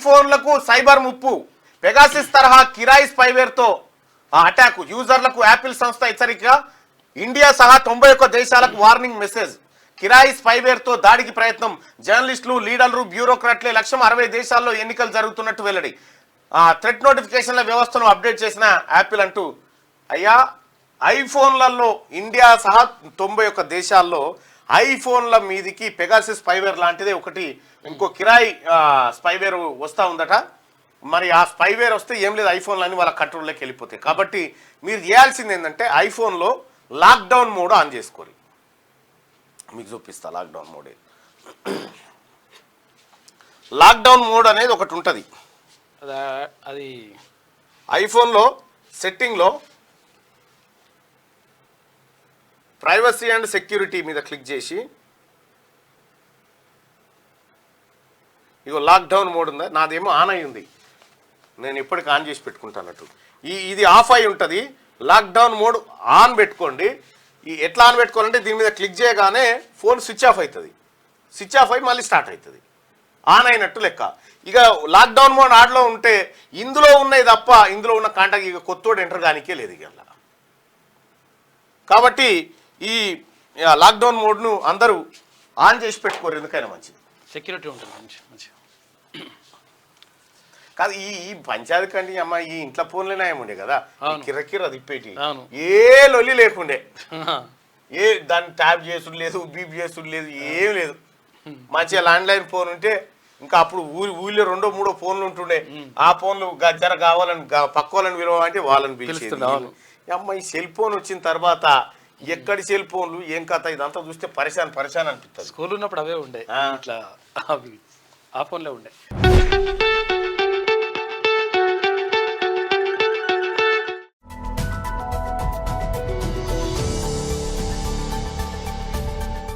ఐఫోన్లకు cyber ముప్పు. Pegasus తరహా కిరాయి స్పైవేర్తో అటాక్. యూజర్లకు యాపిల్ సంస్థ హెచ్చరిక. ఇండియా సహా 91 దేశాలకు వార్నింగ్ మెసేజ్. కిరాయి స్పైవేర్తో దాడికి ప్రయత్నం. జర్నలిస్టులు, లీడర్లు, బ్యూరోక్రాట్లే లక్ష్యం. 60 దేశాల్లో ఎన్నికలు జరుగుతున్నట్టు వెల్లడి. థ్రెట్ నోటిఫికేషన్ల వ్యవస్థను అప్డేట్ చేసిన యాపిల్ అంటూ. అయ్యా, ఐఫోన్లలో ఇండియా సహా 91 దేశాల్లో ఐఫోన్ల మీదికి పెగాసిస్ స్పైవేర్ లాంటిదే ఒకటి ఇంకో కిరాయి స్పైవేర్ వస్తూ ఉందట. మరి ఆ స్పైవేర్ వస్తే ఏం లేదు, ఐఫోన్లన్నీ వాళ్ళ కంట్రోల్లోకి వెళ్ళిపోతాయి. కాబట్టి మీరు చేయాల్సింది ఏంటంటే ఐఫోన్లో లాక్డౌన్ మోడ్ ఆన్ చేసుకోరు. మీకు చూపిస్తా లాక్డౌన్ మోడ్. లాక్డౌన్ మోడ్ అనేది ఒకటి ఉంటుంది. అది ఐఫోన్లో సెట్టింగ్లో ప్రైవసీ అండ్ సెక్యూరిటీ మీద క్లిక్ చేసి ఇగో లాక్డౌన్ మోడ్ ఉందా, నాదేమో ఆన్ అయి ఉంది, నేను ఇప్పటికి ఆన్ చేసి పెట్టుకుంటానట్టు. ఇది ఆఫ్ అయి ఉంటుంది. లాక్డౌన్ మోడ్ ఆన్ పెట్టుకోండి. ఎట్లా ఆన్ పెట్టుకోవాలంటే దీని మీద క్లిక్ చేయగానే ఫోన్ స్విచ్ ఆఫ్ అవుతుంది. స్విచ్ ఆఫ్ అయి మళ్ళీ స్టార్ట్ అవుతుంది. ఆన్ అయినట్టు లెక్క. ఇక లాక్డౌన్ మోడ్ ఆడ్లో ఉంటే ఇందులో ఉన్నాయి తప్ప ఇందులో ఉన్న కాంటాక్ట్ ఇక కొత్తోడు ఎంటర్ కానికే లేదు ఇక. కాబట్టి ఈ లాక్డౌన్ మోడ్ను అందరూ ఆన్ చేసి పెట్టుకోరు, ఎందుకైనా మంచిది, సెక్యూరిటీ ఉంటుంది మంచిగా. కాదు ఈ పంచాయతీ కంటే అమ్మ ఈ ఇంట్లో ఫోన్లేనా ఏముండే కదా, కిరకిర తిప్పేటి ఏ లొల్లి లేకుండే, ఏ దాన్ని ట్యాప్ చేసుడు లేదు, బీప్ చేసుడు లేదు, ఏం లేదు. మంచిగా ల్యాండ్లైన్ ఫోన్ ఉంటే ఇంకా అప్పుడు ఊళ్ళో 2 3 ఫోన్లు ఉంటుండే. ఆ ఫోన్లు గజ్జర కావాలని పక్క వాళ్ళని విలువంటే వాళ్ళని పిలిచేది. అమ్మ ఈ సెల్ ఫోన్ వచ్చిన తర్వాత ఎక్కడి సెల్ ఫోన్లు ఏం కథ ఇదంతా చూస్తే పరిశాన్ అనిపిస్తుంది. స్కూల్ ఉన్నప్పుడు అవే ఉండే, ఇట్లా ఆ ఫోన్లే ఉండే.